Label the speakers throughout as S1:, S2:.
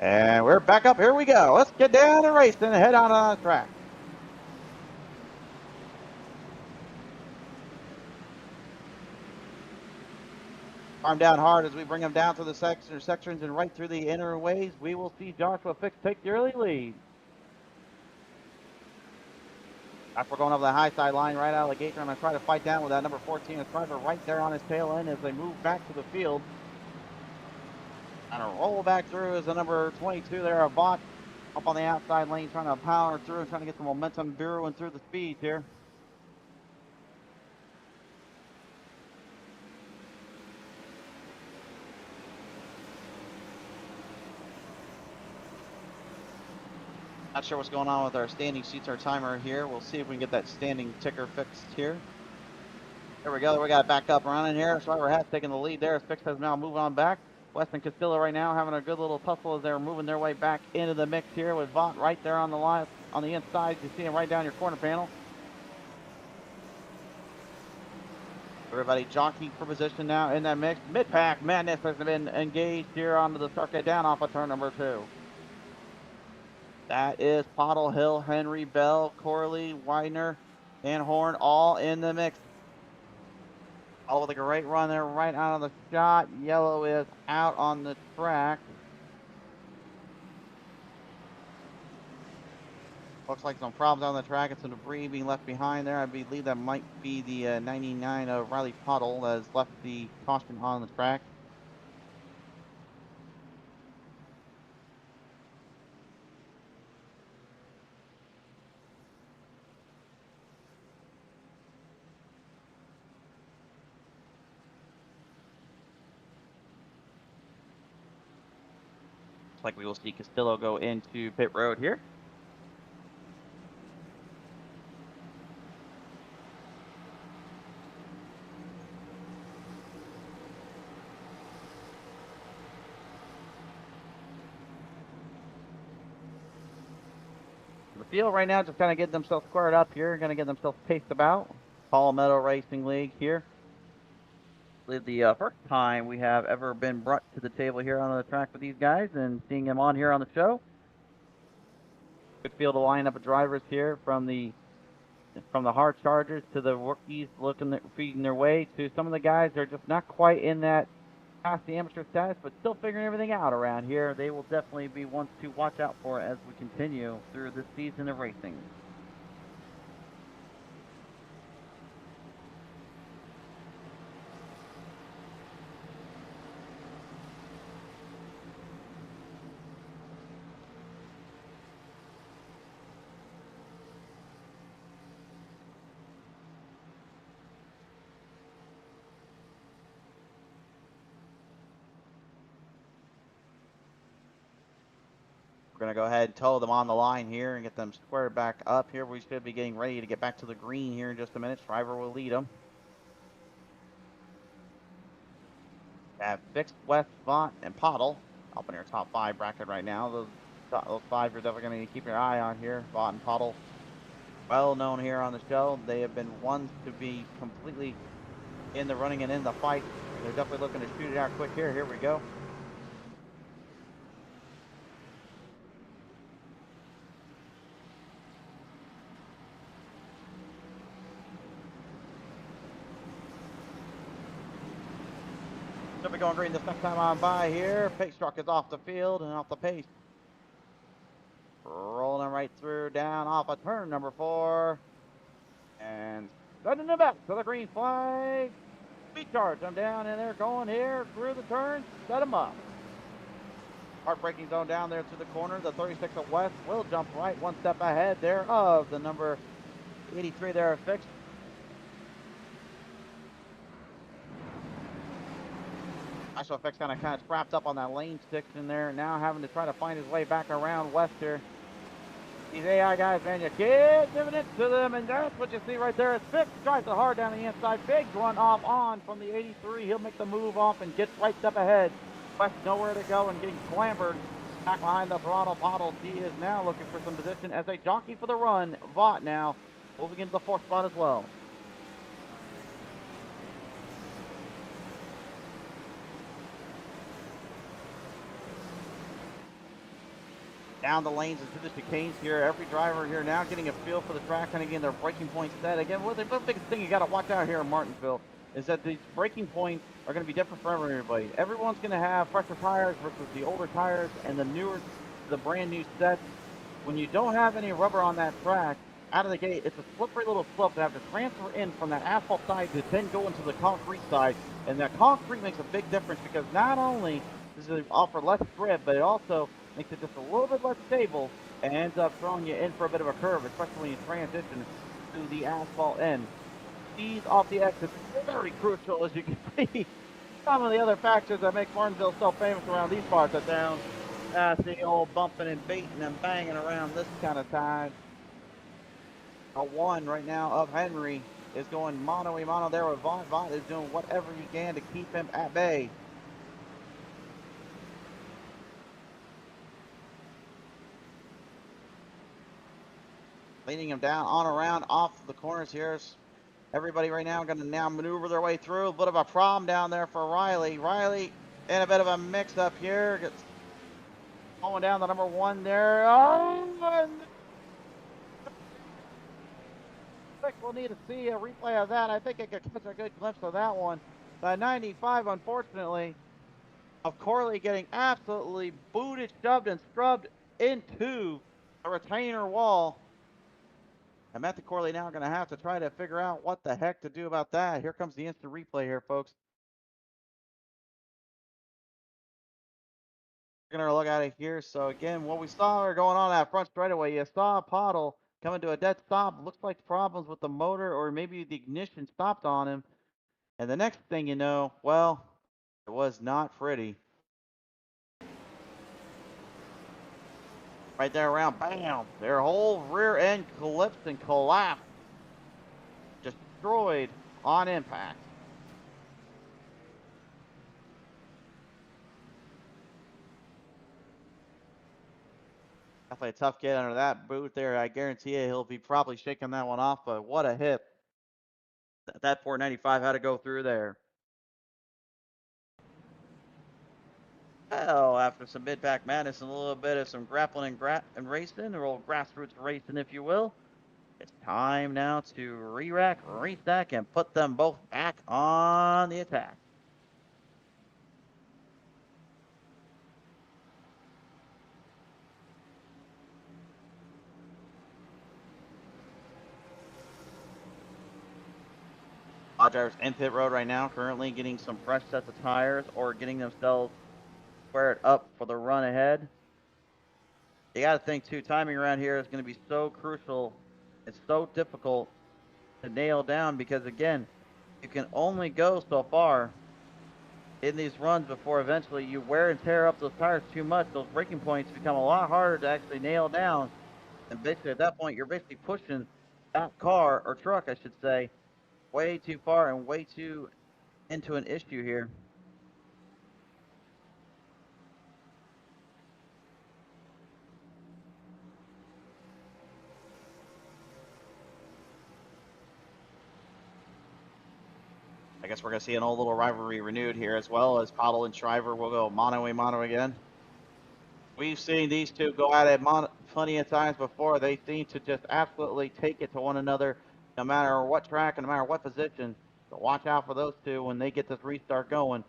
S1: And we're back up. Here we go. Let's get down and race and head out on the track. Arm down hard as we bring them down through the sections and right through the inner ways. We will see Joshua Fix take the early lead. After going over the high side line right out of the gate, they're going to try to fight down with that number 14, a driver right there on his tail end as they move back to the field. And a roll back through is the number 22 there, a Vaught, up on the outside lane, trying to power through and trying to get some momentum burrowing through the speeds here. Not sure what's going on with our standing sheets, our timer here. We'll see if we can get that standing ticker fixed here. There we go. We got it back up running here. Schreiber has taken the lead there. Fix has now moved on back. Weston Castillo right now having a good little tussle as they're moving their way back into the mix here with Vaught right there on the line, on the inside. You see him right down your corner panel. Everybody jockeying for position now in that mix. Mid-pack madness has been engaged here onto the circuit down off of turn number 2. That is Pottle, Hill, Henry, Bell, Corley, Widener, and Horn all in the mix. All with a great run there right out of the shot. Yellow is out on the track. Looks like some problems on the track and some debris being left behind there. I believe that might be the 99 of Riley Pottle that has left the caution on the track. Looks like we will see Castillo go into pit road here. The field right now just kind of getting themselves squared up here, going to get themselves paced about. Palmetto Racing League here. The first time we have ever been brought to the table here on the track with these guys and seeing them on here on the show. Good field of lineup of drivers here from the hard chargers to the rookies feeding their way to some of the guys that are just not quite in that past the amateur status, but still figuring everything out around here. They will definitely be ones to watch out for as we continue through this season of racing. We're going to go ahead and tow them on the line here and get them squared back up here. We should be getting ready to get back to the green here in just a minute. Driver will lead them. Have Fixed, West, Vaught, and Pottle up in our top 5 bracket right now. Those 5 you're definitely going to keep your eye on here. Vaught and Pottle, well known here on the show. They have been ones to be completely in the running and in the fight. They're definitely looking to shoot it out quick here. Here we go. Should be going green this next time on by here. Pace truck is off the field and off the pace. Rolling right through down off of turn number 4. And sending it back to the green flag. Speed charge them down and they're going here through the turn. Set them up. Hard braking zone down there to the corner. The 36 of West will jump right one step ahead there of the number 83 there Fixed. Joshua Fix kind of strapped up on that lane sticks in there, now having to try to find his way back around West here. These AI guys, man, you keep giving it to them, and that's what you see right there. It's Fix drives it hard down the inside. Big run off on from the 83. He'll make the move off and get right step ahead. West nowhere to go and getting clambered back behind the throttle. Pottle. He is now looking for some position as a jockey for the run. Vaught now moving into the 4th spot as well. down the lanes into the chicanes here. Every driver here now getting a feel for the track, kind of getting their braking points set. Again, the biggest thing you got to watch out here in Martinsville is that these braking points are going to be different for everybody. Everyone's going to have fresher tires versus the older tires and the brand new sets. When you don't have any rubber on that track, out of the gate, it's a slippery little slope that have to transfer in from that asphalt side to then go into the concrete side. And that concrete makes a big difference because not only does it offer less grip, but it also makes it just a little bit less stable and ends up throwing you in for a bit of a curve, especially when you transition to the asphalt end. Ease off the exit is very crucial, as you can see. Some of the other factors that make Martinsville so famous around these parts of town. That's the old bumping and beating and banging around this kind of time. A one right now of Henry is going mano-a-mano there with Vaught. Vaught is doing whatever he can to keep him at bay. Leading him down on around off the corners here. Everybody right now going to now maneuver their way through. A bit of a problem down there for Riley. Riley in a bit of a mix-up here. Gets going down the number one there. Oh, and we'll need to see a replay of that. I think I could catch a good glimpse of that one. The 95, unfortunately, of Corley getting absolutely booted, shoved, and scrubbed into a retainer wall. And Matthew Corley now going to have to try to figure out what the heck to do about that. Here comes the instant replay here, folks. We're going to look at it here. So again, what we saw going on that front straightaway, you saw a puddle coming to a dead stop. Looks like problems with the motor or maybe the ignition stopped on him. And the next thing you know, well, it was not pretty. Right there around, bam, their whole rear end collapsed and collapsed. Destroyed on impact. Definitely a tough get under that boot there. I guarantee you he'll be probably shaking that one off, but what a hit. That 495 had to go through there. Well, after some mid-pack madness and a little bit of some grappling and racing, or old grassroots racing, if you will, it's time now to re-rack, restack, and put them both back on the attack. Drivers in pit road right now, currently getting some fresh sets of tires or getting themselves squared up for the run ahead. You got to think too, timing around here is going to be so crucial. It's so difficult to nail down because again, you can only go so far in these runs before eventually you wear and tear up those tires too much. Those braking points become a lot harder to actually nail down. And basically at that point, you're basically pushing that car or truck, I should say, way too far and way too into an issue here. I guess we're going to see an old little rivalry renewed here as well as Pottle and Shriver will go mano-a-mano again. We've seen these two go at it plenty of times before. They seem to just absolutely take it to one another no matter what track and no matter what position. So watch out for those two when they get this restart going.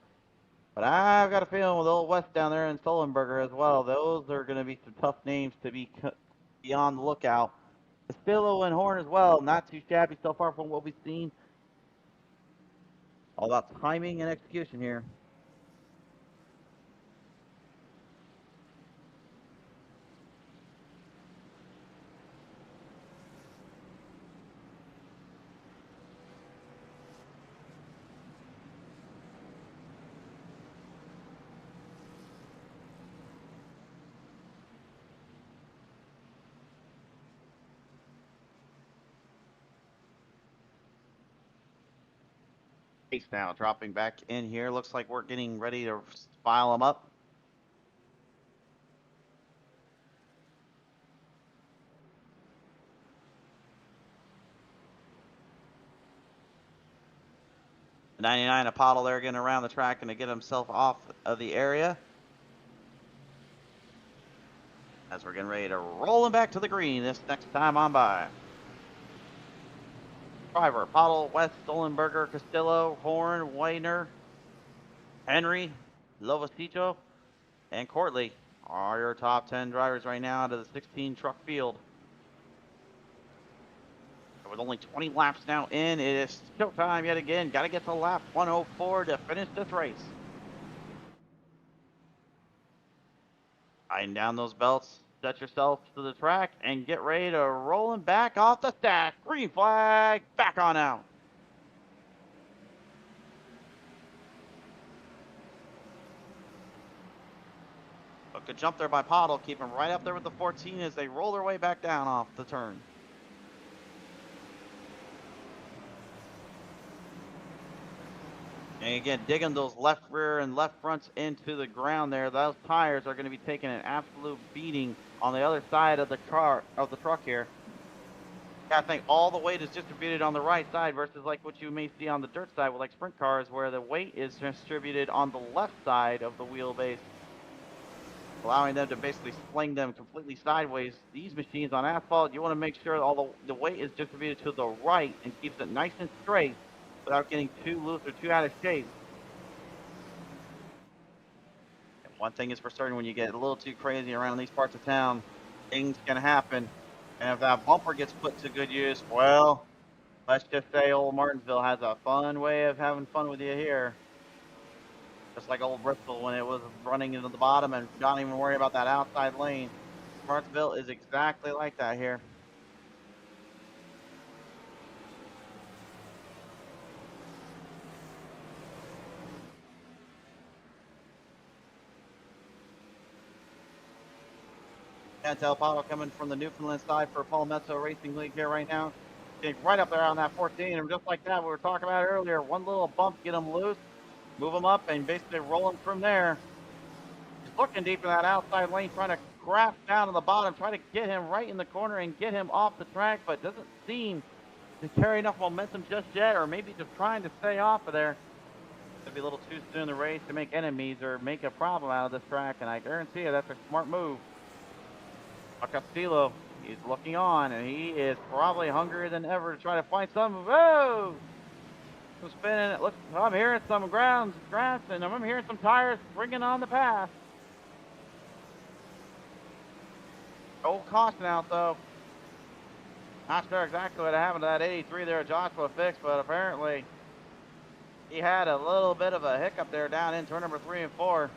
S1: But I've got a feeling with old West down there and Sullenberger as well, those are going to be some tough names to be on the lookout. Castillo and Horn as well, not too shabby so far from what we've seen. All about timing and execution here. Pace now dropping back in here. Looks like we're getting ready to file them up. The 99 Apollo there getting around the track and to get himself off of the area. as we're getting ready to roll him back to the green this next time on by. Driver, Pottle, West, Stolenberger, Castillo, Horn, Weiner, Henry, Lovasito, and Courtley are your top 10 drivers right now out of the 16 truck field. With only 20 laps now in, it is showtime yet again. Got to get to lap 104 to finish this race. Tighten down those belts, set yourself to the track, and get ready to roll him back off the stack. Green flag, back on out. A good jump there by Pottle, keep him right up there with the 14 as they roll their way back down off the turn. And again, digging those left rear and left fronts into the ground there. Those tires are going to be taking an absolute beating on the other side of the truck here. I think all the weight is distributed on the right side versus like what you may see on the dirt side with like sprint cars where the weight is distributed on the left side of the wheelbase, allowing them to basically sling them completely sideways. These machines on asphalt, you want to make sure all the weight is distributed to the right and keeps it nice and straight without getting too loose or too out of shape. And one thing is for certain, when you get a little too crazy around these parts of town, things can happen. And if that bumper gets put to good use, well, let's just say old Martinsville has a fun way of having fun with you here. Just like old Bristol when it was running into the bottom and not even worry about that outside lane. Martinsville is exactly like that here. Chantel Pottle coming from the Newfoundland side for Palmetto Racing League here right now. Getting right up there on that 14, and just like that, we were talking about earlier, one little bump, get him loose, move him up, and basically roll him from there. He's looking deep in that outside lane, trying to craft down to the bottom, trying to get him right in the corner and get him off the track, but doesn't seem to carry enough momentum just yet, or maybe just trying to stay off of there. It'd be a little too soon in the race to make enemies or make a problem out of this track, and I guarantee you that's a smart move. Castillo, he's looking on, and he is probably hungrier than ever to try to find some. Whoa! Some spinning. Look, I'm hearing some grass, and I'm hearing some tires ringing on the path. Old caution out, though. Not sure exactly what happened to that 83 there Joshua Fix, but apparently he had a little bit of a hiccup there down in turn number 3 and 4.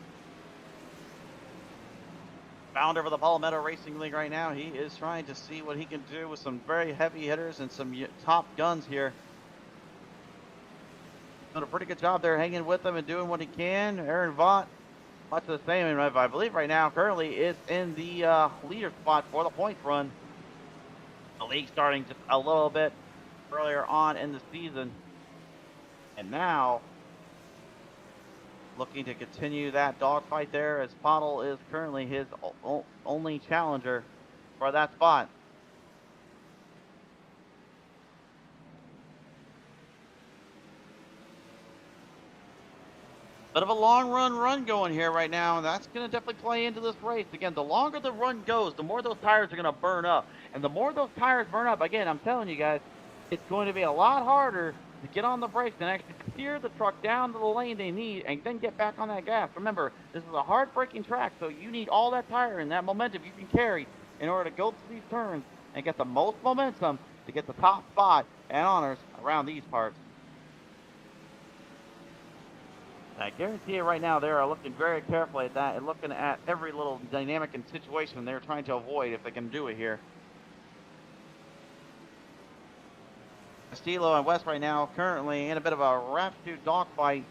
S1: Founder of the Palmetto Racing League right now. He is trying to see what he can do with some very heavy hitters and some top guns here. Done a pretty good job there hanging with them and doing what he can. Aaron Vaught, much the same, and I believe right now currently is in the leader spot for the points run. The league starting just a little bit earlier on in the season. And now looking to continue that dogfight there as Pottle is currently his only challenger for that spot. Bit of a long run going here right now, and that's going to definitely play into this race. Again, the longer the run goes, the more those tires are going to burn up. And the more those tires burn up, again, I'm telling you guys, it's going to be a lot harder to get on the brakes and actually steer the truck down to the lane they need and then get back on that gas. Remember, this is a hard braking track, so you need all that tire and that momentum you can carry in order to go through these turns and get the most momentum to get the top spot and honors around these parts. And I guarantee you right now they are looking very carefully at that and looking at every little dynamic and situation they're trying to avoid if they can do it here. Castillo and West right now currently in a bit of a rap-shoot dogfight.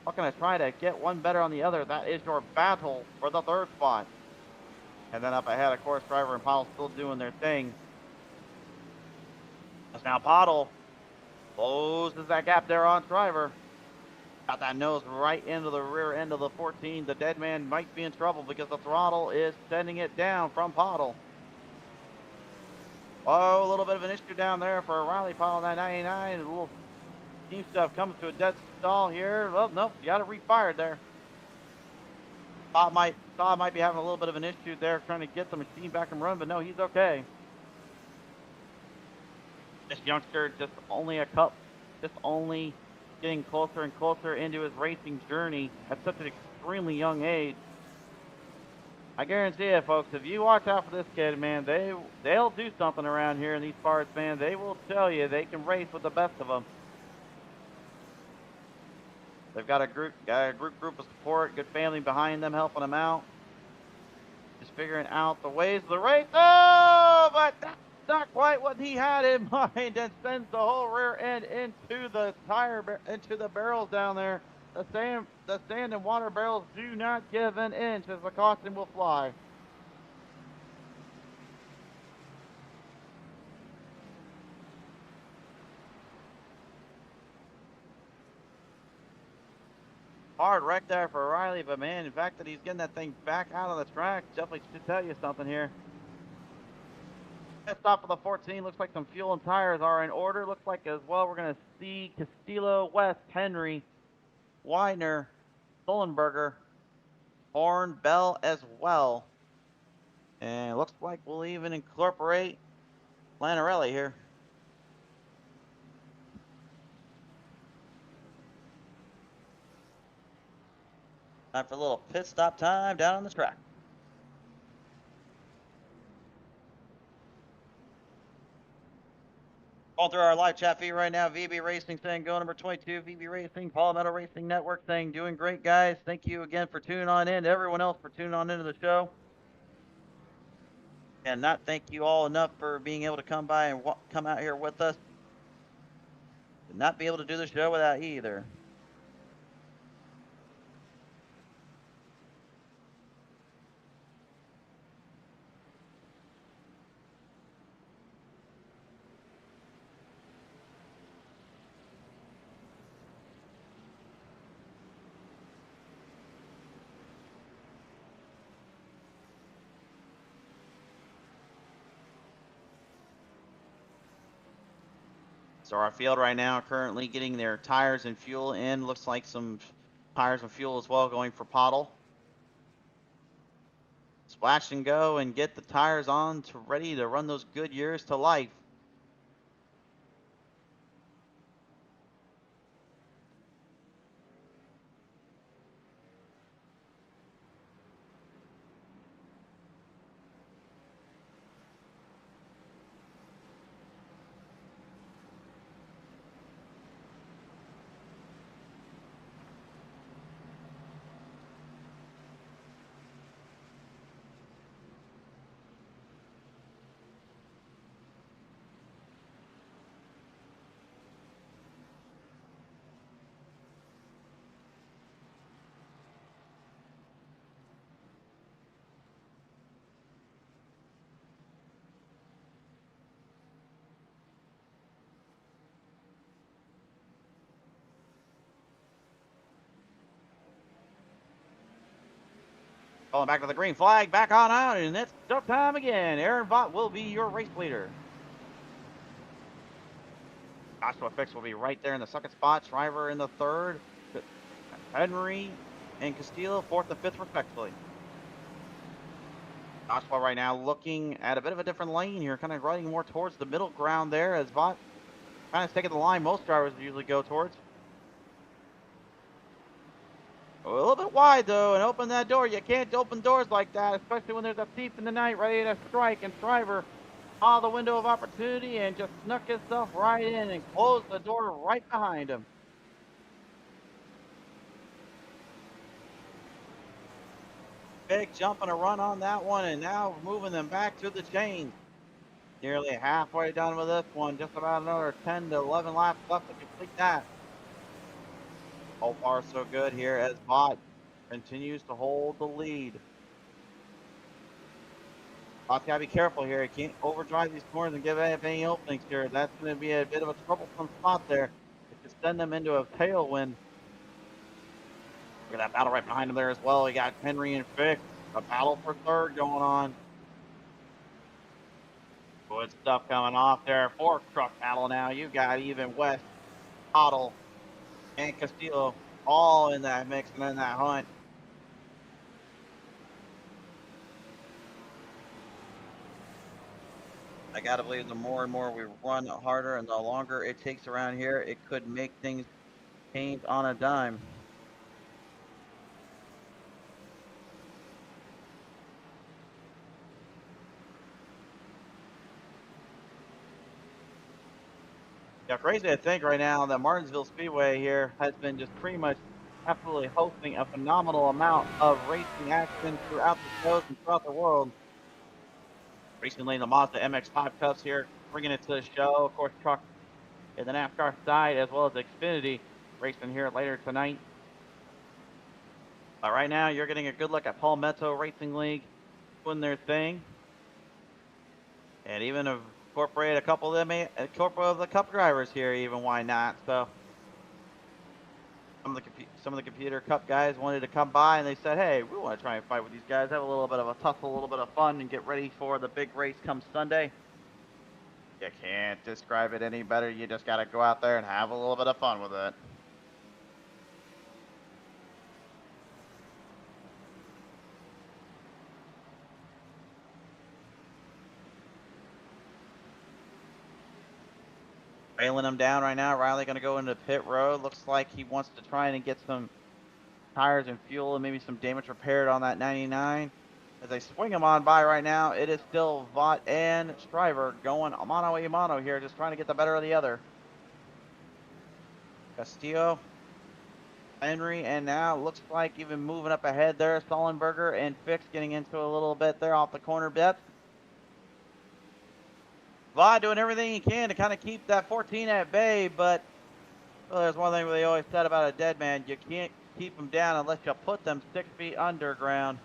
S1: Looking to try to get one better on the other. That is your battle for the third spot. And then up ahead, of course, Driver and Pottle still doing their thing. As now Pottle closes that gap there on Driver. Got that nose right into the rear end of the 14. The dead man might be in trouble because the throttle is sending it down from Pottle. Oh, a little bit of an issue down there for Riley Pottle, that 99. A little team stuff comes to a dead stall here. Well, nope, you got it refired there. Thought might thought might be having a little bit of an issue there trying to get the machine back and run, but no, he's okay. This youngster just only getting closer and closer into his racing journey at such an extremely young age. I guarantee you, folks, if you watch out for this kid, man, they'll do something around here in these parts, man. They will tell you they can race with the best of them. They've got a group of support, good family behind them, helping them out. Just figuring out the ways of the race. Oh, but that's not quite what he had in mind, and sends the whole rear end into the into the barrels down there. The sand and water barrels do not give an inch, as the caution will fly. Hard wreck there for Riley, but man, the fact that he's getting that thing back out on the track definitely should tell you something here. Stop for the 14. Looks like some fuel and tires are in order. Looks like as well we're going to see Castillo, West, Henry, Widener, Sullenberger, Horn, Bell as well. And it looks like we'll even incorporate Lanarelli here. Time for a little pit stop time down on the track. Going through our live chat feed right now, VB Racing saying go number 22, VB Racing, Palmetto Racing Network saying doing great, guys. Thank you again for tuning on in. Everyone else for tuning on into the show. And not thank you all enough for being able to come by and come out here with us. Would not be able to do the show without you either. So our field right now currently getting their tires and fuel in. Looks like some tires and fuel as well going for Pottle. Splash and go and get the tires on to ready to run those good years to life. Going back to the green flag, back on out, and it's stop time again. Aaron Vaught will be your race leader. Joshua Fix will be right there in the second spot. Shriver in the third. Henry and Castillo fourth and fifth respectively. Joshua right now looking at a bit of a different lane here, kind of riding more towards the middle ground there as Vaught kind of taking the line most drivers usually go towards. A little bit wide though, and open that door. You can't open doors like that, especially when there's a thief in the night ready to strike, and Shriver saw the window of opportunity and just snuck himself right in and closed the door right behind him. Big jump and a run on that one, and now moving them back to the chain. Nearly halfway done with this one, just about another 10 to 11 laps left to complete that. So far, so good here as Vaught continues to hold the lead. Vaught's got to be careful here. He can't overdrive these corners and give any openings here. That's going to be a bit of a troublesome spot there. It could send them into a tailwind. Look at that battle right behind him there as well. You got Henry and Fix. A battle for third going on. Good stuff coming off there. Four truck battle now. You got even West, Otto, and Castillo all in that mix and in that hunt. I gotta believe the more and more we run harder and the longer it takes around here, it could make things change on a dime. Yeah, crazy to think right now that Martinsville Speedway here has been just pretty much absolutely hosting a phenomenal amount of racing action throughout the shows and throughout the world. Recently, the Mazda MX-5 Cups here bringing it to the show. Of course, truck in the NASCAR side as well as Xfinity racing here later tonight. But right now, you're getting a good look at Palmetto Racing League doing their thing, and even incorporate a couple of them, a couple of the Cup drivers here. Even why not? So some of the computer Cup guys wanted to come by, and they said, "Hey, we want to try and fight with these guys, have a little bit of a tussle, a little bit of fun, and get ready for the big race come Sunday." You can't describe it any better. You just got to go out there and have a little bit of fun with it. Trailing him down right now. Riley going to go into pit road. Looks like he wants to try and get some tires and fuel and maybe some damage repaired on that 99. As they swing him on by right now, it is still Vaught and Stryver going mano a mano here, just trying to get the better of the other. Castillo, Henry, and now looks like even moving up ahead there, Sullenberger and Fix getting into a little bit there off the corner bit. Vaught doing everything he can to kind of keep that 14 at bay, but well, there's one thing they always said about a dead man. You can't keep them down unless you put them 6 feet underground.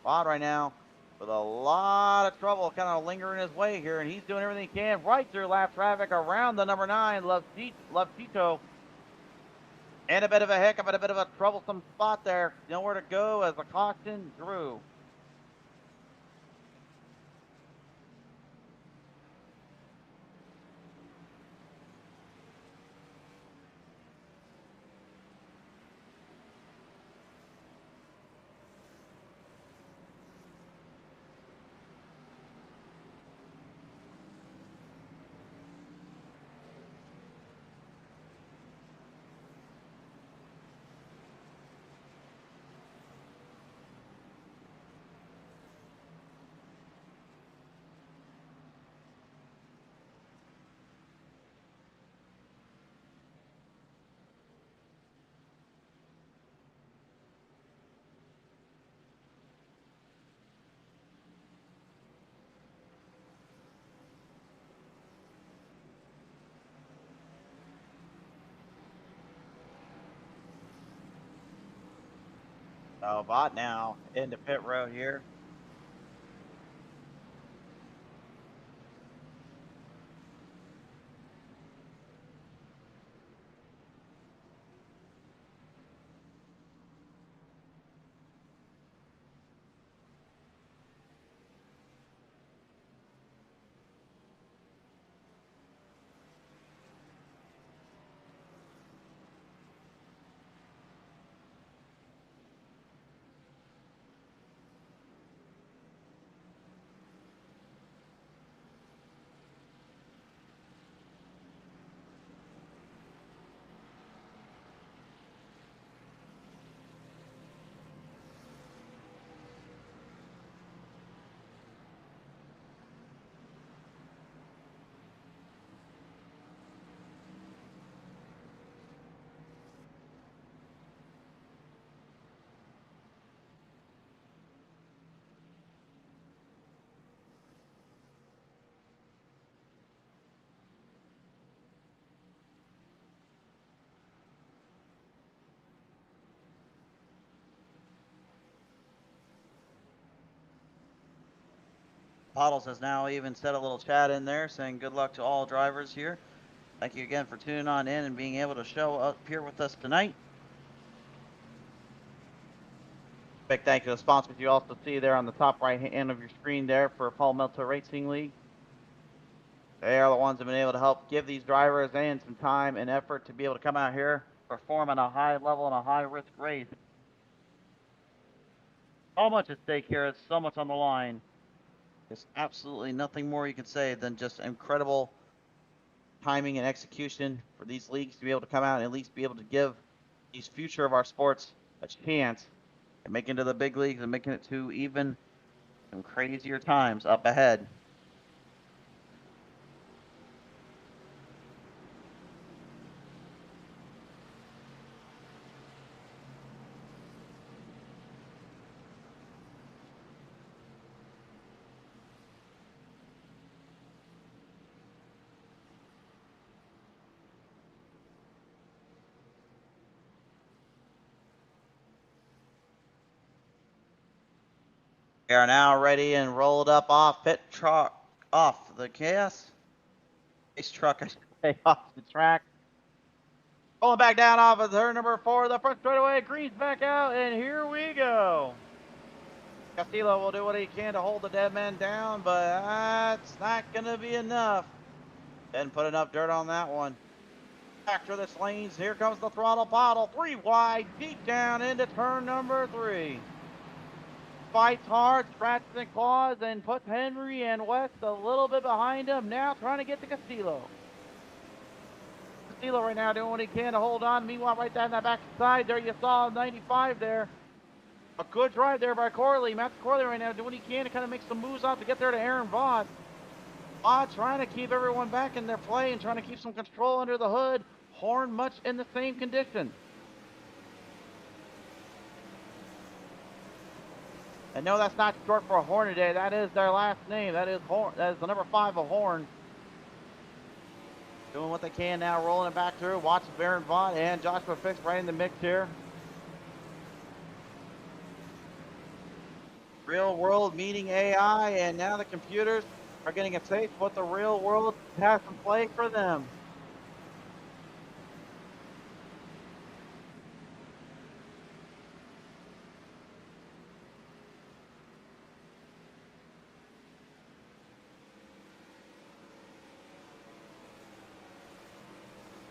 S1: Vaught right now with a lot of trouble kind of lingering his way here, and he's doing everything he can right through lap traffic around the number 9, Tito. And a bit of a hiccup and a bit of a troublesome spot there. Nowhere to go as the caution drew. So Vaught now into pit road here. Bottles has now even set a little chat in there saying good luck to all drivers here. Thank you again for tuning on in and being able to show up here with us tonight. Big thank you to the sponsors you also see there on the top right hand of your screen there for Palmetto Racing League. They are the ones that have been able to help give these drivers and some time and effort to be able to come out here, perform at a high level and a high risk race. So much at stake here. It's so much on the line. There's absolutely nothing more you can say than just incredible timing and execution for these leagues to be able to come out and at least be able to give these future of our sports a chance at making it to the big leagues and making it to even some crazier times up ahead. We are now ready and rolled up off pit truck off the gas. Race truck, I should say, off the track. Pulling back down off of turn number 4, the front straightaway, greens back out, and here we go. Castillo will do what he can to hold the dead man down, but that's not going to be enough. Didn't put enough dirt on that one. Back to the lanes, here comes the throttle bottle, 3 wide, deep down into turn number 3. Fights hard, scratches and claws, and puts Henry and West a little bit behind him, now trying to get to Castillo. Castillo right now doing what he can to hold on. Meanwhile, right down that back side there, you saw 95 there. A good drive there by Corley. Matt Corley right now doing what he can to kind of make some moves out to get there to Aaron Vaught. Vaught trying to keep everyone back in their play and trying to keep some control under the hood. Horn much in the same condition. And no, that's not short for Hornaday. That is their last name. That is Horn. That is the number 5 of Horn. Doing what they can now, rolling it back through. Watch Aaron Vaught and Joshua Fix right in the mix here. Real world meeting AI, and now the computers are getting a taste of what the real world has to play for them.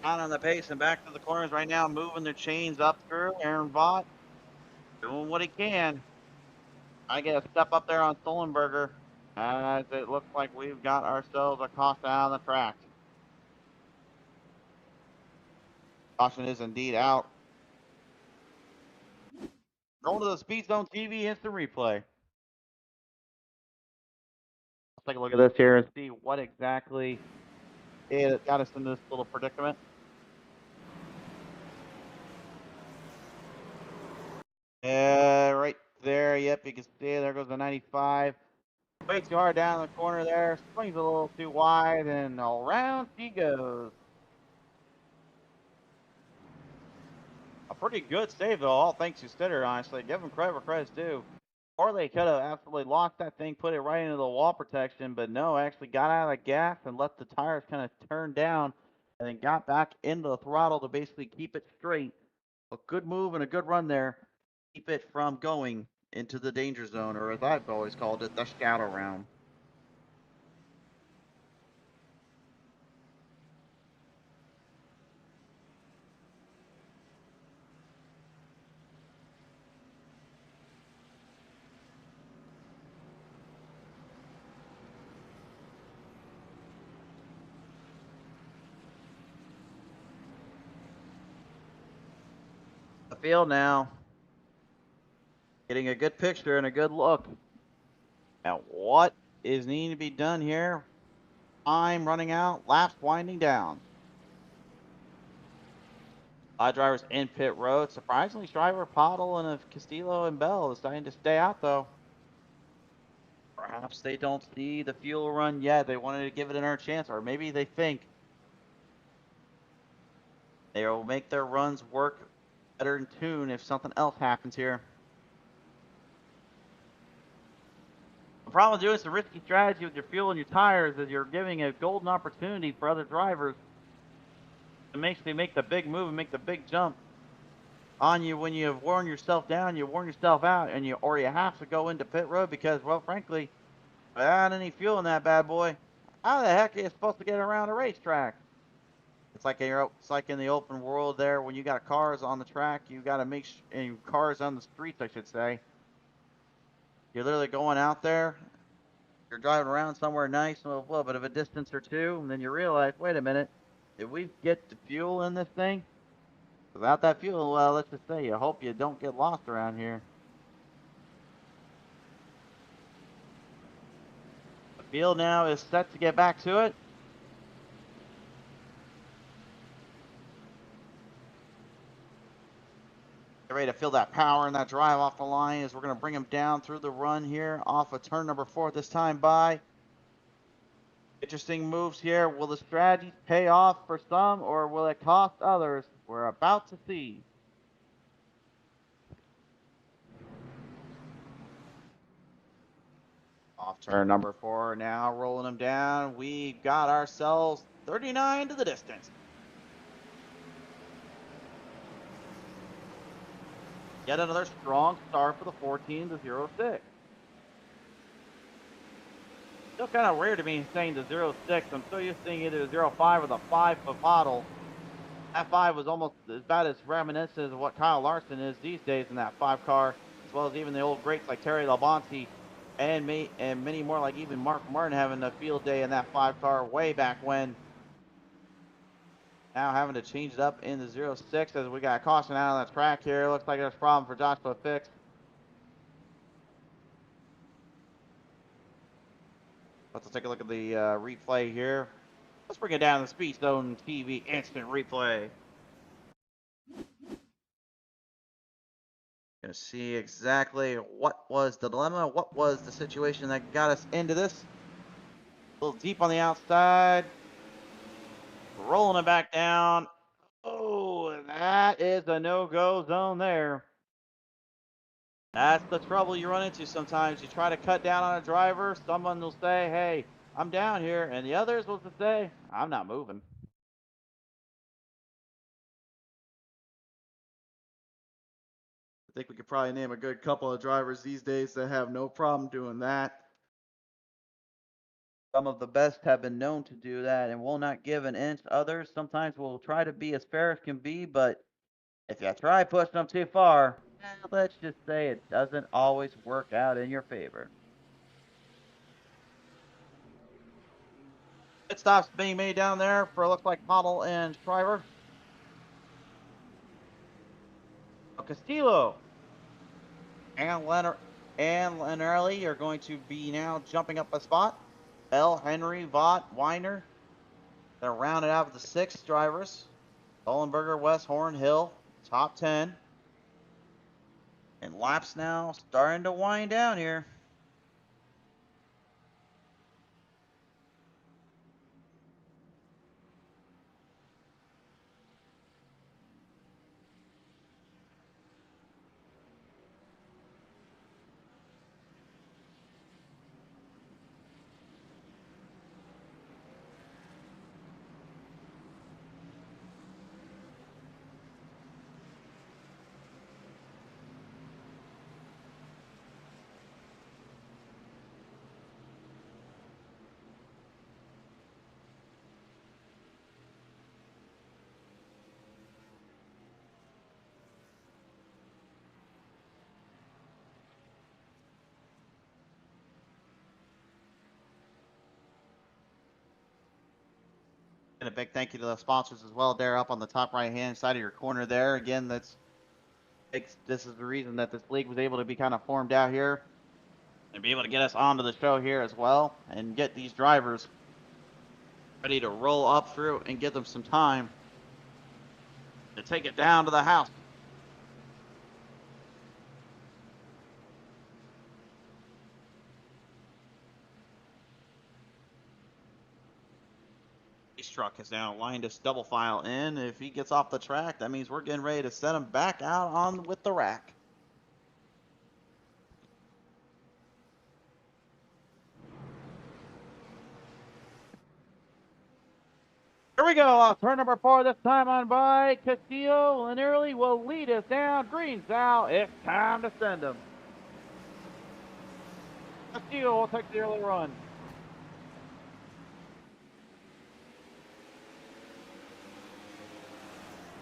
S1: Out on the pace and back to the corners right now, moving their chains up through. Aaron Vaught doing what he can. I get a step up there on Sullenberger as it looks like we've got ourselves a caution out on the track. Caution is indeed out. Going to the Speed Zone TV instant replay. Let's take a look at this here and see what exactly it got us in this little predicament. Right there. Yep, you can see it. There goes the 95. Way too hard down the corner there. Swings a little too wide, and around he goes. A pretty good save, though, all thanks to Stitter, honestly. Give him credit where credit's due. Corley could have absolutely locked that thing, put it right into the wall protection, but no, actually got out of the gas and let the tires kind of turn down and then got back into the throttle to basically keep it straight. A good move and a good run there. Keep it from going into the danger zone, or as I've always called it, the scout around. The field now. Getting a good picture and a good look at what is needing to be done here. Time running out, laps winding down. 5 drivers in pit road. Surprisingly, Shriver, Pottle, and Castillo and Bell deciding to stay out, though. Perhaps they don't see the fuel run yet. They wanted to give it another chance, or maybe they think they will make their runs work better in tune if something else happens here. The problem with doing some risky strategy with your fuel and your tires is you're giving a golden opportunity for other drivers to basically make the big move and make the big jump on you when you have worn yourself down, you worn yourself out, and you have to go into pit road because, well, frankly, without any fuel in that bad boy, how the heck are you supposed to get around a racetrack? It's like in the open world there when you got cars on the track, you got to make cars on the streets, I should say. You're literally going out there, you're driving around somewhere nice, a little bit of a distance or two, and then you realize, wait a minute, did we get the fuel in this thing? Without that fuel, well, let's just say you hope you don't get lost around here. The field now is set to get back to it. Get ready to feel that power and that drive off the line as we're going to bring him down through the run here off of turn number 4 this time by. Interesting moves here. Will the strategy pay off for some or will it cost others? We're about to see. Off turn number 4 now, rolling him down. We got ourselves 39 to the distance. Yet another strong start for the 14 to 06. Still kind of weird to me saying the 06. I'm still used to seeing either the 05 or the 5-foot bottle. That 5 was almost about as reminiscent of what Kyle Larson is these days in that 5 car, as well as even the old greats like Terry Labonte and many more like even Mark Martin having a field day in that 5 car way back when. Now having to change it up in the 06 as we got caution out on that track here. Looks like there's a problem for Joshua Fix. Let's take a look at the replay here. Let's bring it down to Speed Zone TV instant replay. Gonna see exactly what was the dilemma, what was the situation that got us into this. A little deep on the outside. Rolling it back down. Oh, that is a no-go zone there. That's the trouble you run into sometimes. You try to cut down on a driver, someone will say, hey, I'm down here, and the others will just say, I'm not moving. I think we could probably name a good couple of drivers these days that have no problem doing that. Some of the best have been known to do that and will not give an inch. Others sometimes will try to be as fair as can be, but if you try pushing them too far, let's just say it doesn't always work out in your favor. Pit stops being made down there for looks like Model and Shriver. Castillo and Lenarelli are going to be now jumping up a spot. Bell, Henry, Vaught, Weiner. They're rounded out with the 6 drivers. Dollenberger, West, Horn, Hill, top 10. And laps now starting to wind down here. And a big thank you to the sponsors as well. There up on the top right hand side of your corner there. Again, this is the reason that this league was able to be kind of formed out here and be able to get us onto the show here as well and get these drivers ready to roll up through and give them some time to take it down to the house. This truck has now lined us double file in. If he gets off the track, that means we're getting ready to set him back out on with the rack. Here we go, turn number 4 this time on by Castillo and early will lead us down. Green's out. It's time to send him. Castillo will take the early run.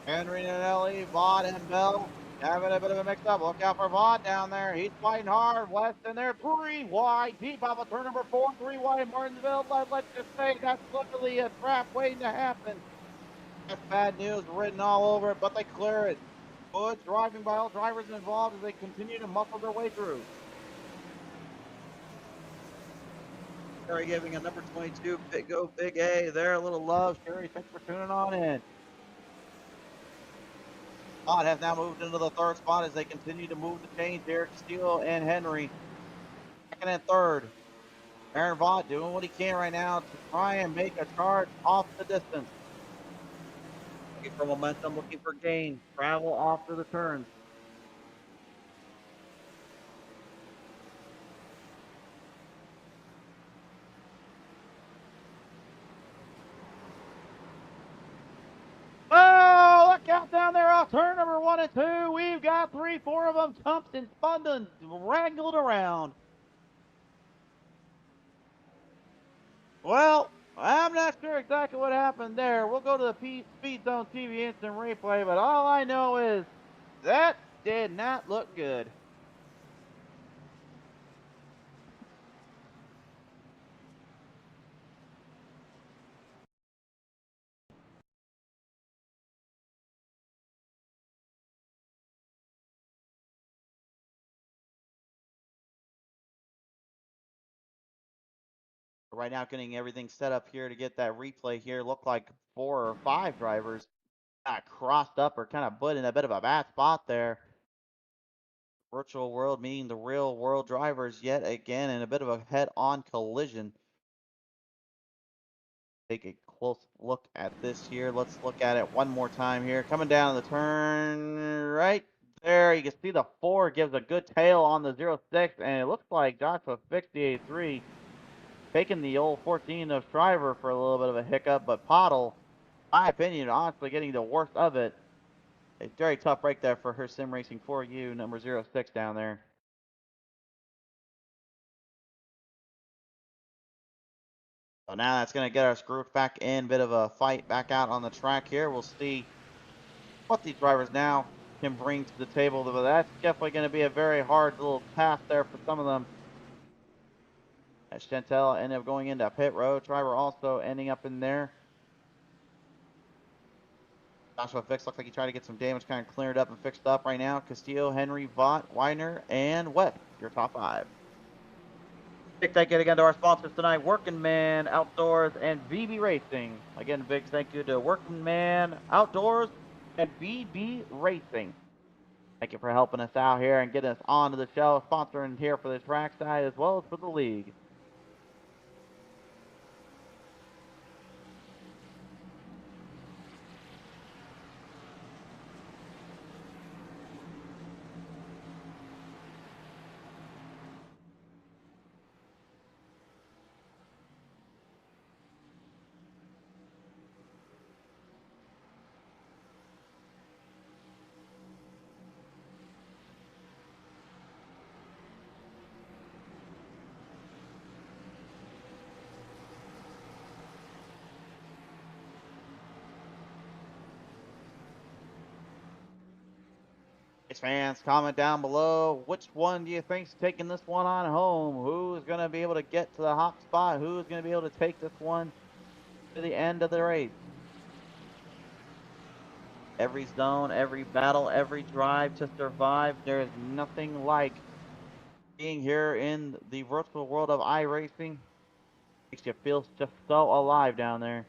S1: Henry and Ellie, Vaught and Bell Having a bit of a mix-up. Look out for Vaught down there. He's fighting hard. West in there. 3 wide. Deep off of turn number 4. 3 wide. Martinsville. Let's just say that's literally a trap waiting to happen. That's bad news written all over it, but they clear it. Good driving by all drivers involved as they continue to muscle their way through. Sherry giving a number 22 big A there. A little love. Sherry, thanks for tuning on in. Vaught has now moved into the third spot as they continue to move the chains here. Castillo and Henry. Second and third. Aaron Vaught doing what he can right now to try and make a charge off the distance. Looking for momentum, looking for gain. Travel off to the turns. Oh, look out down there off turn number 1 and 2. We've got 3, 4 of them tumped and spun and wrangled around. Well, I'm not sure exactly what happened there. We'll go to the Speed Zone TV instant replay, but all I know is that did not look good. Right now, getting everything set up here to get that replay here. Looked like 4 or 5 drivers got crossed up or kind of put in a bit of a bad spot there. Virtual world meeting the real world drivers yet again in a bit of a head-on collision. Take a close look at this here. Let's look at it one more time here. Coming down the turn right there. You can see the 4 gives a good tail on the 06, and it looks like Joshua fixed the A3. Taking the old 14 of Shriver for a little bit of a hiccup, but Pottle, my opinion, honestly getting the worst of it. A very tough break there for her sim racing 4U number 06 down there. So now that's going to get us grouped back in, bit of a fight back out on the track here. We'll see what these drivers now can bring to the table, but that's definitely going to be a very hard little task there for some of them. As Chantel ended up going into pit road, driver also ending up in there. Joshua Fix looks like he tried to get some damage kind of cleared up and fixed up right now. Castillo, Henry, Vaught, Weiner, and West, your top 5. Big thank you again to our sponsors tonight, Working Man Outdoors and VB Racing. Again, big thank you to Working Man Outdoors and VB Racing. Thank you for helping us out here and getting us onto the show, sponsoring here for the trackside as well as for the league. Fans, comment down below. Which one do you think's taking this one on home? Who's going to be able to get to the hot spot? Who's going to be able to take this one to the end of the race? Every zone, every battle, every drive to survive. There is nothing like being here in the virtual world of iRacing. Makes you feel just so alive down there.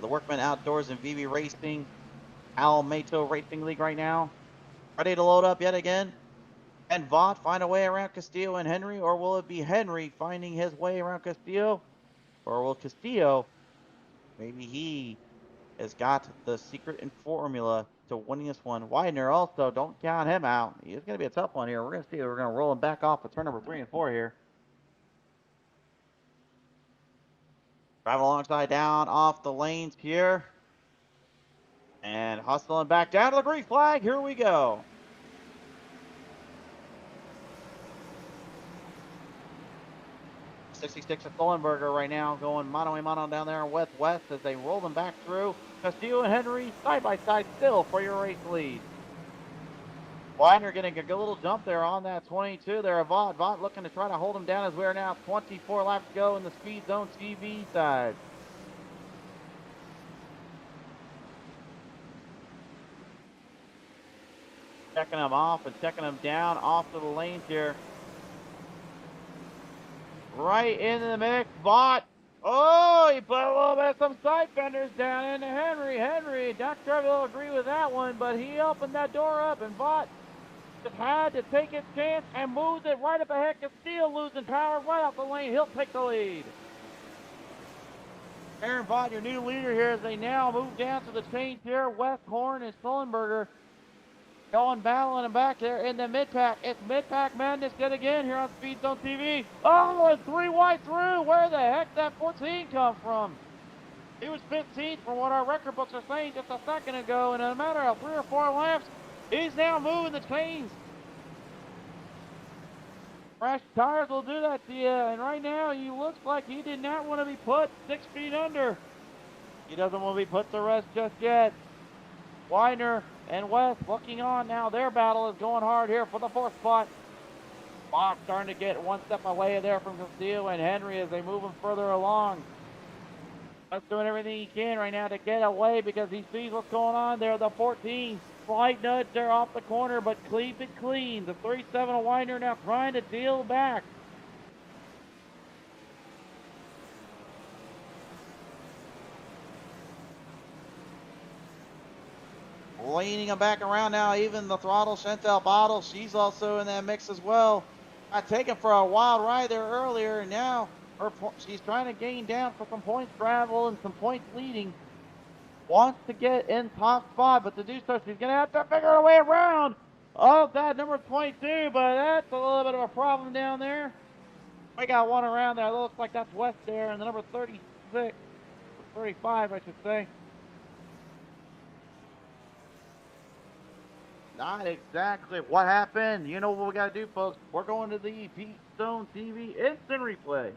S1: The Workman Outdoors and VB Racing, Almato Racing League right now. Ready to load up yet again? And Vaught find a way around Castillo and Henry, or will it be Henry finding his way around Castillo? Or will Castillo, maybe he has got the secret and formula to winning this one. Widener also, don't count him out. He's going to be a tough one here. We're going to see. We're going to roll him back off of turn number 3 and 4 here. Driving alongside down off the lanes here. And hustling back down to the green flag. Here we go. 66 at Sullenberger right now, going mano a mano down there with West as they roll them back through. Castillo and Henry side by side still for your race lead. Weiner getting a good little jump there on that 22 there. Vaught looking to try to hold him down as we are now 24 laps to go in the Speed Zone TV side. Checking them off and checking them down off to the lanes here. Right into the mix. Vaught. Oh, he put a little bit of some side fenders down into Henry. Dr. Trevor will agree with that one, but he opened that door up and Vaught just had to take his chance and moved it right up ahead. Castillo losing power right off the lane. He'll take the lead. Aaron Vaught, your new leader here, as they now move down to the change here. West Horn and Sullenberger going battling him back there in the mid-pack. It's mid-pack madness yet again here on Speed Zone TV. Oh, and 3 wide through. Where the heck did that 14 come from? He was 15th from what our record books are saying just a second ago. And in a matter of 3 or 4 laps, he's now moving the chains. Fresh tires will do that to you. And right now, he looks like he did not want to be put 6 feet under. He doesn't want to be put to rest just yet. Weiner and West looking on now. Their battle is going hard here for the 4th spot. Fox starting to get 1 step away there from Castillo and Henry as they move him further along. West doing everything he can right now to get away because he sees what's going on there. The 14, slight nudge there off the corner, but keep it clean. The 37 Weiner now trying to deal back. Leaning him back around now, even the throttle Chantal Bottle, she's also in that mix as well. I taken for a wild ride there earlier, and now she's trying to gain down for some points travel and some points leading. Wants to get in top 5, but to do so, she's going to have to figure a way around. Oh, that number 22, but that's a little bit of a problem down there. We got one around there. It looks like that's West there, and the number 36, 35, I should say. Not exactly what happened. You know what we got to do, folks. We're going to the Speed Zone TV instant replay.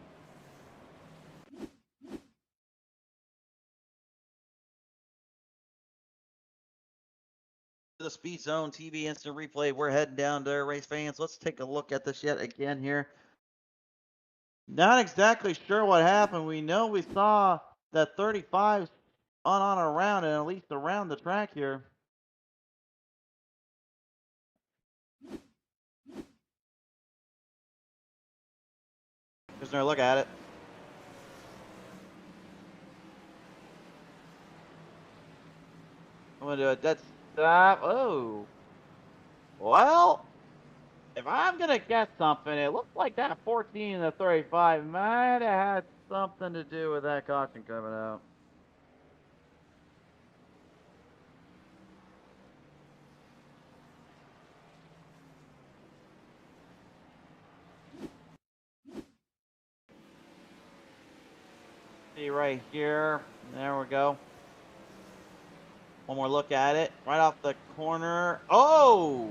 S1: The Speed Zone TV instant replay. We're heading down there, race fans. Let's take a look at this yet again here. Not exactly sure what happened. We know we saw that 35 on around and at least around the track here. Just another look at it. I'm gonna do a dead stop. Oh, well, if I'm gonna guess something, it looks like that 14 and the 35 might have had something to do with that caution coming out. See right here. There we go. One more look at it. Right off the corner. Oh!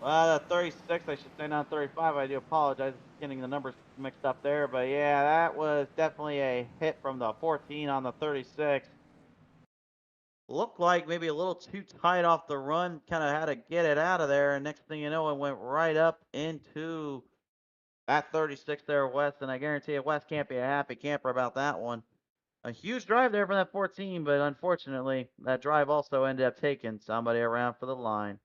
S1: Well, the 36, I should say, not 35. I do apologize for getting the numbers mixed up there. But yeah, that was definitely a hit from the 14 on the 36. Looked like maybe a little too tight off the run. Kind of had to get it out of there. And next thing you know, it went right up into that 36 there, West. And I guarantee you, West can't be a happy camper about that one. A huge drive there for that 14, but unfortunately, that drive also ended up taking somebody around for the line.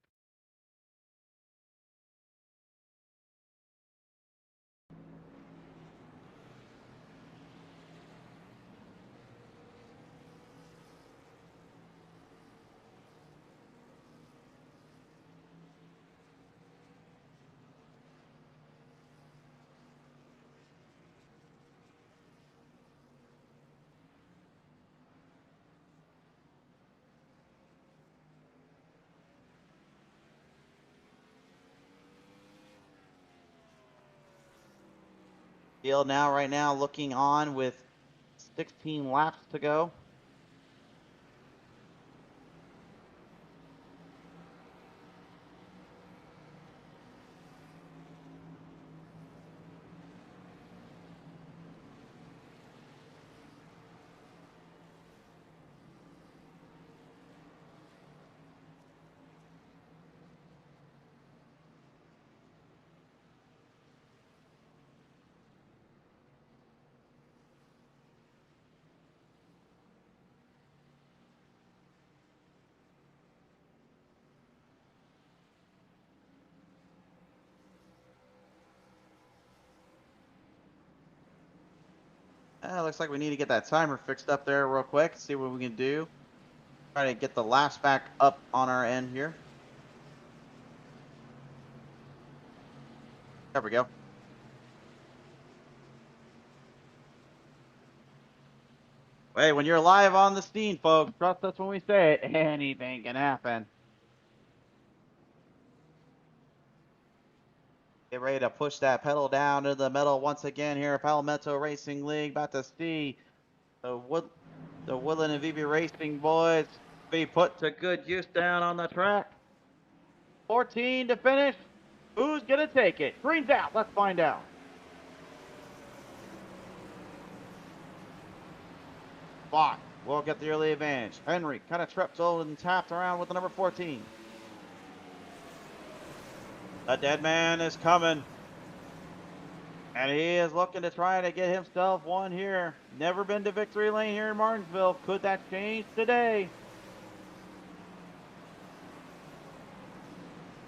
S1: Field now, right now, looking on with 16 laps to go. Looks like we need to get that timer fixed up there real quick. See what we can do. Try to get the laps back up on our end here. There we go. Hey, when you're live on the scene, folks, trust us when we say it, anything can happen. Get ready to push that pedal down to the metal once again here at Palmetto Racing League. About to see the Woodland and VB Racing boys be put to good use down on the track. 14 to finish. Who's going to take it? Green's out. Let's find out. Bach will get the early advantage. Henry kind of tripped over and tapped around with the number 14. The dead man is coming. And he is looking to try to get himself one here. Never been to victory lane here in Martinsville. Could that change today?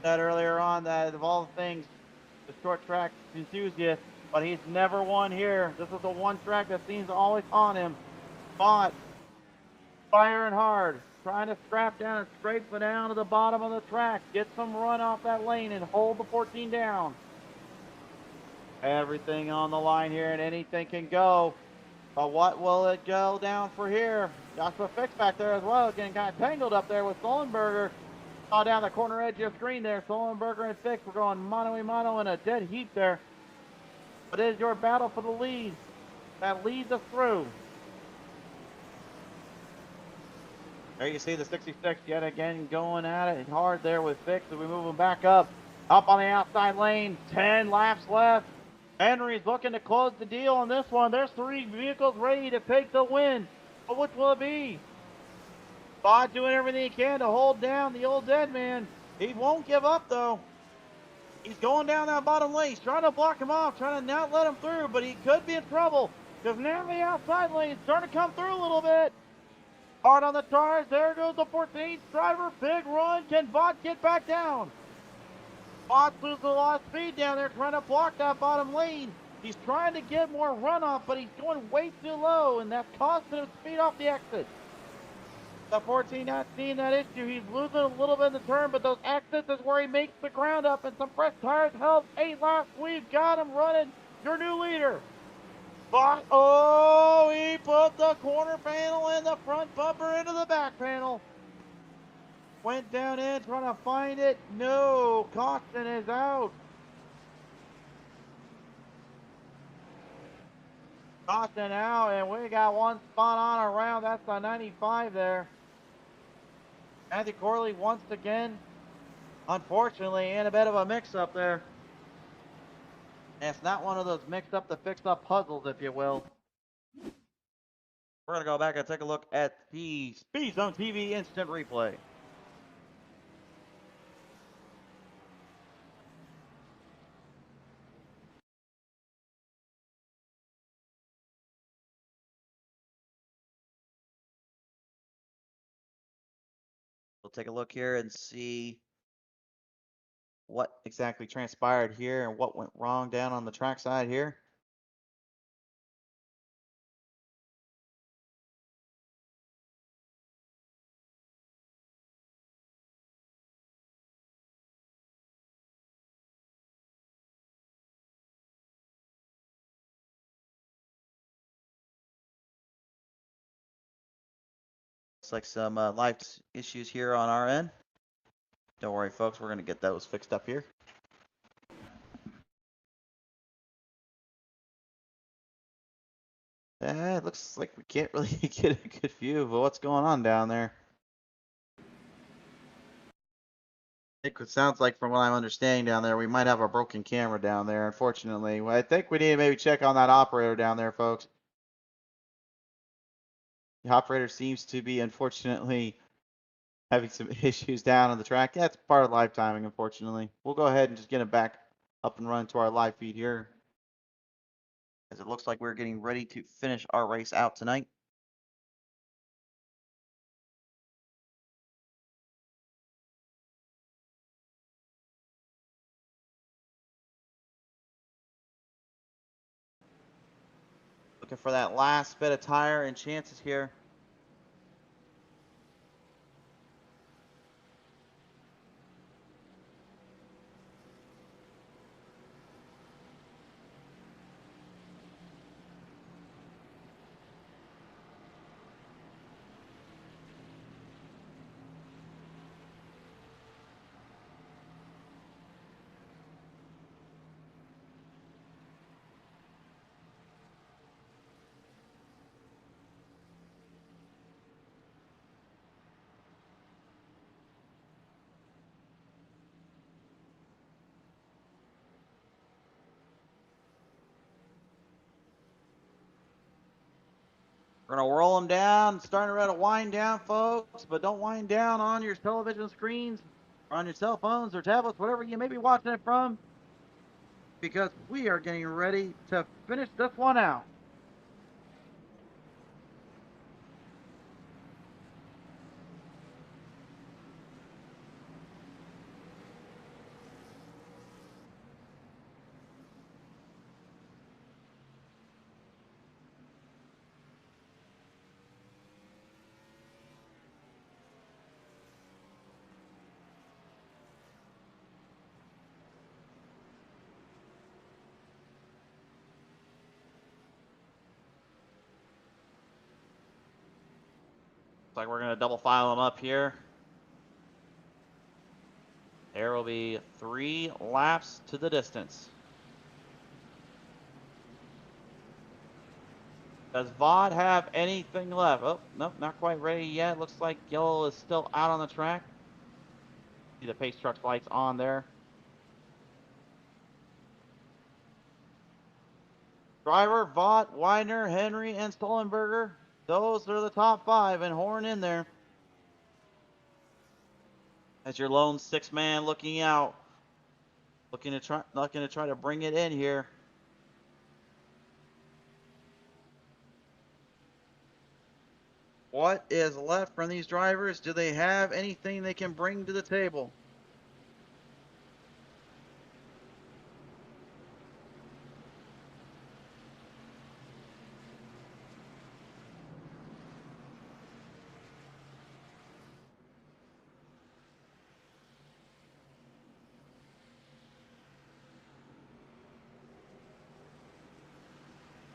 S1: Said earlier on that of all the things, the short track enthusiast, but he's never won here. This is the one track that seems to always on him. Fought, firing hard, trying to scrap down and scrape it down to the bottom of the track. Get some run off that lane and hold the 14 down. Everything on the line here and anything can go. But what will it go down for here? Joshua Fix back there as well, getting kind of tangled up there with Sullenberger. Saw down the corner edge of the screen there. Sullenberger and Fix were going mano-a-mano in a dead heat there. But it is your battle for the lead that leads us through. There you see the 66 yet again going at it hard there with Fix as we move him back up. Up on the outside lane, 10 laps left. Henry's looking to close the deal on this one. There's 3 vehicles ready to take the win. But which will it be? Bod doing everything he can to hold down the old dead man. He won't give up though. He's going down that bottom lane. He's trying to block him off, trying to not let him through, but he could be in trouble. Because now the outside lane is starting to come through a little bit. Hard on the tires. There goes the 14th driver. Big run. Can Bod get back down? Bod loses a lot of speed down there trying to block that bottom lane. He's trying to get more runoff, but he's going way too low, and that's costing him speed off the exit. The 14 not seeing that issue. He's losing a little bit in the turn, but those exits is where he makes the ground up, and some fresh tires help. 8 laps. We've got him running. Your new leader. But, oh, he put the corner panel and the front bumper into the back panel. Went down in trying to find it. No, Costin is out. Costin out, and we got one spot on around. That's the 95 there. Matthew Corley once again, unfortunately, in a bit of a mix-up there. And it's not one of those mixed-up to fixed-up puzzles, if you will. We're going to go back and take a look at the Speed Zone TV instant replay. We'll take a look here and see what exactly transpired here and what went wrong down on the trackside here. Looks like some life issues here on our end. Don't worry, folks. We're going to get those fixed up here. It looks like we can't really get a good view of what's going on down there. I think it sounds like, from what I'm understanding down there, we might have a broken camera down there, unfortunately. I think we need to maybe check on that operator down there, folks. The operator seems to be, unfortunately, having some issues down on the track. That's part of live timing, unfortunately. We'll go ahead and just get it back up and run to our live feed here, as it looks like we're getting ready to finish our race out tonight. Looking for that last bit of tire and chances here. We're going to roll them down, starting to wind down, folks, but don't wind down on your television screens, or on your cell phones or tablets, whatever you may be watching it from, because we are getting ready to finish this one out. Looks like we're going to double file them up here. There will be 3 laps to the distance. Does VOD have anything left? Oh, nope, not quite ready yet. Looks like yellow is still out on the track. See the pace truck's lights on there. Driver, Vaught, Widener, Henry, and Stollenberger. Those are the top 5, and Horn in there. As your lone 6-man looking out. Looking to try to bring it in here. What is left from these drivers? Do they have anything they can bring to the table?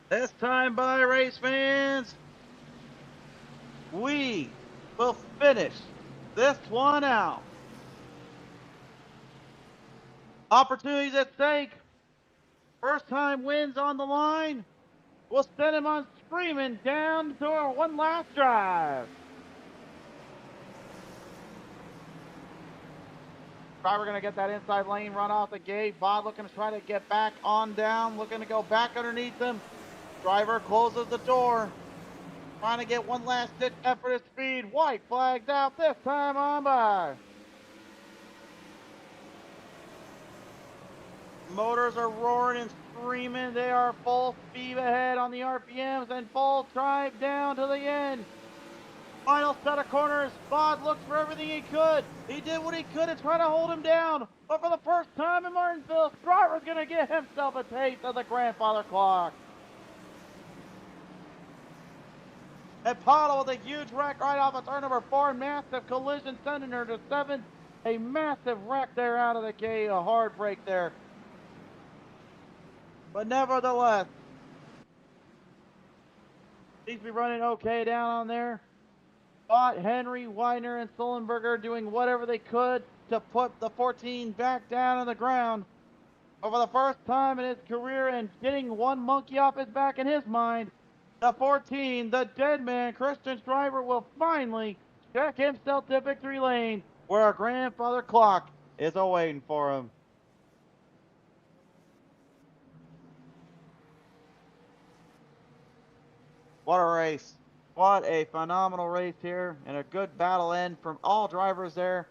S1: This time by race fans, we will finish this one out. Opportunities at stake. First time wins on the line. We'll send him on screaming down to our one last drive. Driver going to get that inside lane run off the gate. Bod looking to try to get back on down, looking to go back underneath him. Driver closes the door, trying to get one last ditch effort at speed. White flagged out this time on by. Motors are roaring and screaming. They are full speed ahead on the RPMs and full drive down to the end. Final set of corners. Bod looks for everything he could. He did what he could to try to hold him down. But for the first time in Martinsville, driver's going to get himself a taste of the grandfather clock. And Paddle with a huge wreck right off of turn number 4. Massive collision sending her to 7th. A massive wreck there out of the gate. A hard break there. But nevertheless, seems to be running okay down on there. Bott, Henry, Widener, and Sullenberger doing whatever they could to put the 14 back down on the ground. But for the first time in his career and getting one monkey off his back in his mind, the 14, the dead man, Christian Schreiber, will finally check himself to victory lane where our grandfather clock is awaiting for him. What a race. What a phenomenal race here, and a good battle end from all drivers there.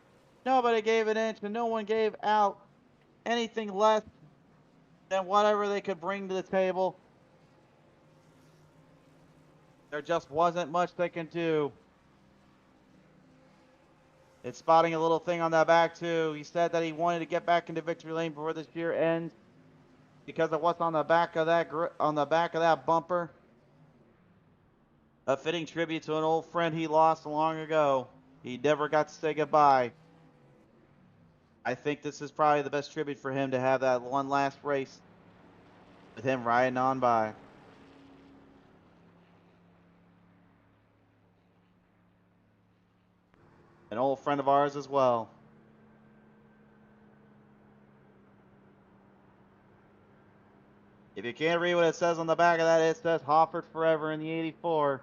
S1: Nobody gave an inch, and no one gave out anything less than whatever they could bring to the table. There just wasn't much they can do. It's spotting a little thing on that back too. He said that he wanted to get back into victory lane before this year ends because of what's on the back of that bumper. A fitting tribute to an old friend he lost long ago. He never got to say goodbye. I think this is probably the best tribute for him to have that one last race with him riding on by. An old friend of ours as well. If you can't read what it says on the back of that, it says Hofford forever in the 84.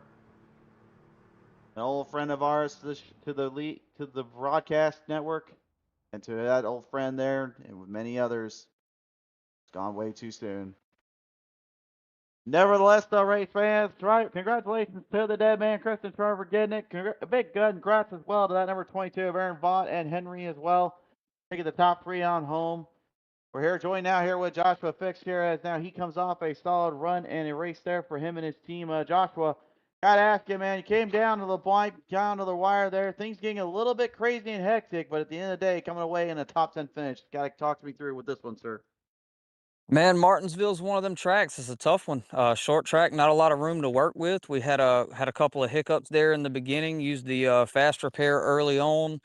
S1: An old friend of ours to the broadcast network, and to that old friend there, and with many others, it's gone way too soon. Nevertheless, though, race fans, right? Congratulations to the dead man, Kristen Trevor, for getting it. A big congrats as well to that number 22 of Aaron Vaught and Henry as well. Taking the top 3 on home. We're here joined now here with Joshua Fix here as now he comes off a solid run and a race there for him and his team. Joshua, gotta ask you, man, you came down to the point, down to the wire there. Things getting a little bit crazy and hectic, but at the end of the day, coming away in a top 10 finish. Gotta talk to me through with this one, sir.
S2: Man, Martinsville's one of them tracks. It's a tough one. Short track, not a lot of room to work with. We had a couple of hiccups there in the beginning. Used the fast repair early on.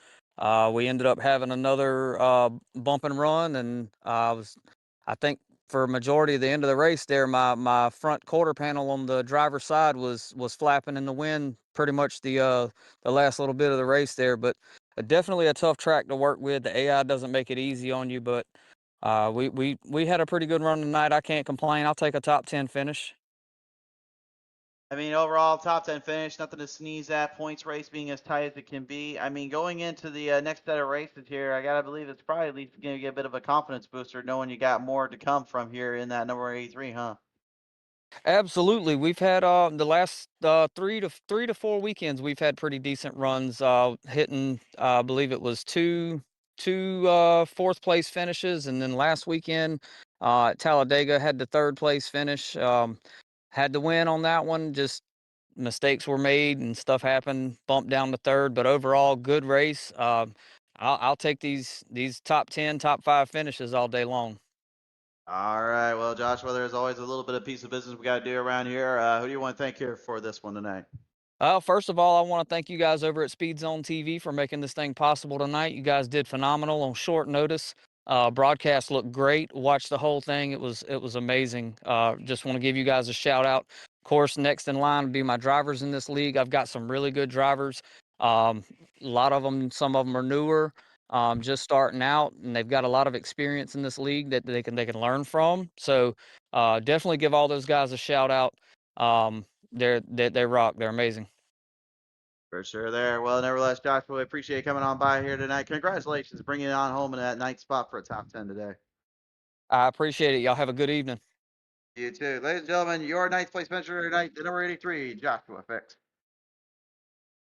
S2: We ended up having another bump and run, and I think for a majority of the end of the race there, my front quarter panel on the driver's side was flapping in the wind pretty much the last little bit of the race there. But definitely a tough track to work with. The AI doesn't make it easy on you, but we had a pretty good run tonight. I can't complain. I'll take a top 10 finish.
S1: I mean, overall, top 10 finish, nothing to sneeze at. Points race being as tight as it can be. I mean, going into the next set of races here, I got to believe it's probably at least going to get a bit of a confidence booster knowing you got more to come from here in that number 83, huh?
S2: Absolutely. We've had the last 3 to 4 weekends we've had pretty decent runs hitting I believe it was two fourth place finishes, and then last weekend at Talladega had the third place finish. Had to win on that one. Just mistakes were made and stuff happened. Bumped down to third, but overall good race. I'll take these top 10, top 5 finishes all day long.
S1: All right. Well, Joshua, there's always a little bit of piece of business we got to do around here. Who do you want to thank here for this one tonight?
S2: First of all, I want to thank you guys over at Speed Zone TV for making this thing possible tonight. You guys did phenomenal on short notice. Broadcast looked great. Watched the whole thing. It was amazing. Just want to give you guys a shout out. Of course, next in line would be my drivers in this league. I've got some really good drivers. A lot of them, some of them are newer, just starting out, and they've got a lot of experience in this league that they can learn from. So definitely give all those guys a shout out. They rock. They're amazing.
S1: For sure there. Well, nevertheless, Joshua, we appreciate you coming on by here tonight. Congratulations, bringing it on home in that ninth spot for a top 10 today.
S2: I appreciate it. Y'all have a good evening.
S1: You too. Ladies and gentlemen, your ninth place finisher tonight, the number 83, Joshua Fix.